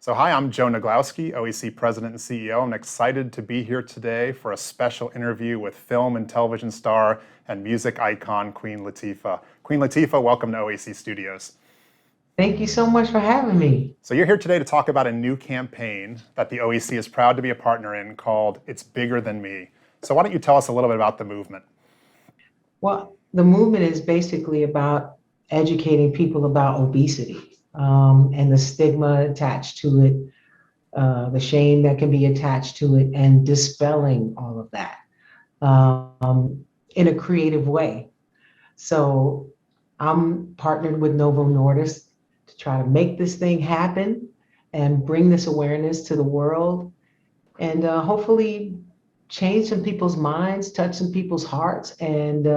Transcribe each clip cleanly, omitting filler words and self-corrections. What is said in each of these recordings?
So hi, I'm Joe Nadglowski, OAC President and CEO. I'm excited to be here today for a special interview with film and television star and music icon, Queen Latifah. Queen Latifah, welcome to OAC Studios. Thank you so much for having me. So you're here today to talk about a new campaign that the OAC is proud to be a partner in called It's Bigger Than Me. So why don't you tell us a little bit about the movement? Well, the movement is basically about educating people about obesity and the stigma attached to it, the shame that can be attached to it, and dispelling all of that in a creative way. So I'm partnered with Novo Nordisk to try to make this thing happen and bring this awareness to the world and hopefully change some people's minds, touch some people's hearts, and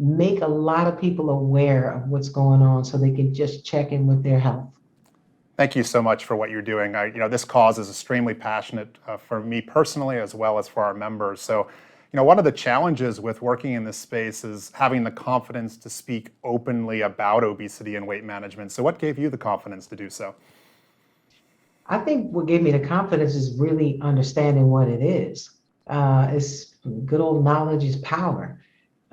make a lot of people aware of what's going on so they can just check in with their health. Thank you so much for what you're doing. This cause is extremely passionate for me personally as well as for our members. So, one of the challenges with working in this space is having the confidence to speak openly about obesity and weight management. So what gave you the confidence to do so? I think what gave me the confidence is really understanding what it is. It's good old knowledge is power.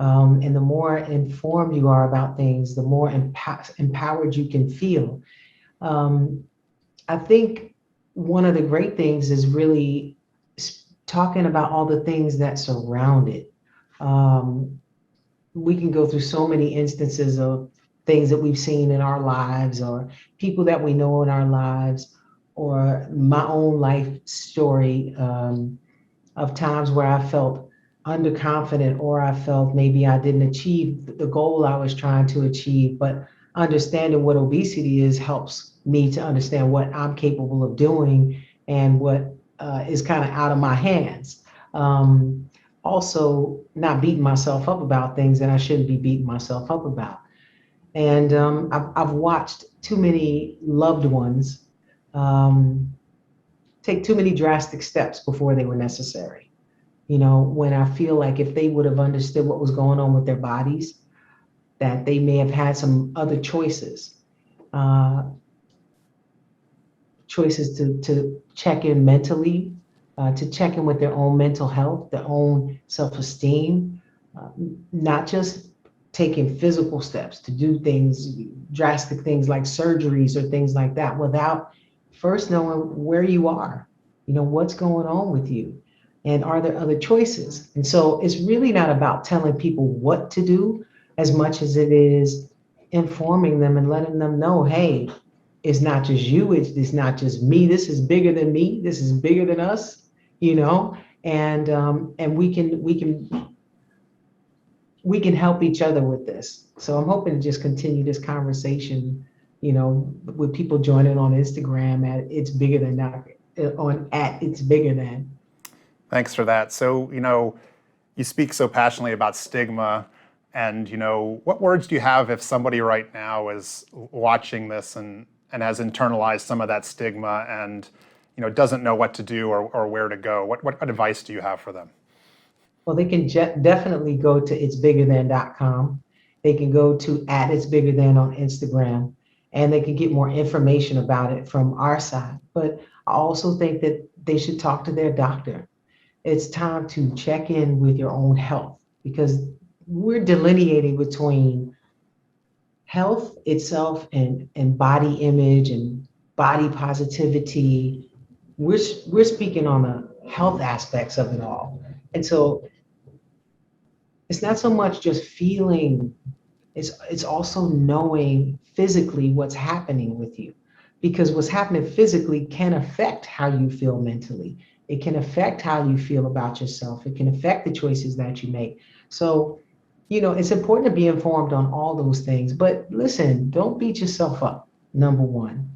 And the more informed you are about things, the more empowered you can feel. I think one of the great things is really talking about all the things that surround it. We can go through so many instances of things that we've seen in our lives or people that we know in our lives, or my own life story of times where I felt underconfident, or I felt maybe I didn't achieve the goal I was trying to achieve. But understanding what obesity is helps me to understand what I'm capable of doing and what is kind of out of my hands. Also, not beating myself up about things that I shouldn't be beating myself up about. And I've watched too many loved ones take too many drastic steps before they were necessary. When I feel like if they would have understood what was going on with their bodies, that they may have had some other choices to check in mentally, to check in with their own mental health, their own self-esteem, not just taking physical steps to do things, drastic things like surgeries or things like that, without first knowing where you are, what's going on with you. And are there other choices? And so it's really not about telling people what to do as much as it is informing them and letting them know, hey, it's not just you, it's not just me. This is bigger than me. This is bigger than us, and we can help each other with this. So I'm hoping to just continue this conversation, with people joining on Instagram at It's Bigger Than That, at It's Bigger Than. Thanks for that. So, you speak so passionately about stigma, and, what words do you have if somebody right now is watching this and has internalized some of that stigma and, doesn't know what to do or where to go? What advice do you have for them? Well, they can definitely go to itsbiggerthan.com. They can go to @itsbiggerthan on Instagram, and they can get more information about it from our side. But I also think that they should talk to their doctor. It's time to check in with your own health, because we're delineating between health itself and body image and body positivity. We're speaking on the health aspects of it all. And so it's not so much just feeling, it's also knowing physically what's happening with you, because what's happening physically can affect how you feel mentally. It can affect how you feel about yourself. It can affect the choices that you make. So, it's important to be informed on all those things. But listen, don't beat yourself up. Number one,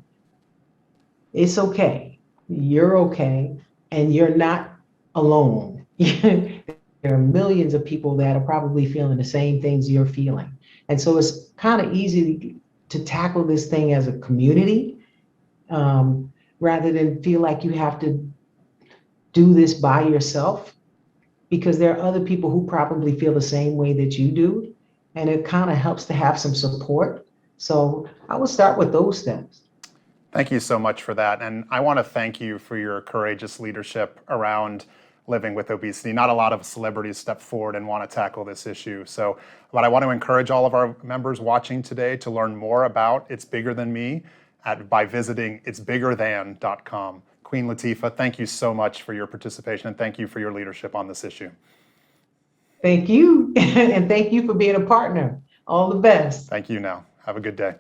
it's okay. You're okay. And you're not alone. There are millions of people that are probably feeling the same things you're feeling. And so it's kind of easy to tackle this thing as a community, rather than feel like you have to do this by yourself, because there are other people who probably feel the same way that you do. And it kind of helps to have some support. So I would start with those steps. Thank you so much for that. And I want to thank you for your courageous leadership around living with obesity. Not a lot of celebrities step forward and want to tackle this issue. So, but I want to encourage all of our members watching today to learn more about It's Bigger Than Me by visiting itsbiggerthan.com. Queen Latifah, thank you so much for your participation and thank you for your leadership on this issue. Thank you. And thank you for being a partner. All the best. Thank you now. Have a good day.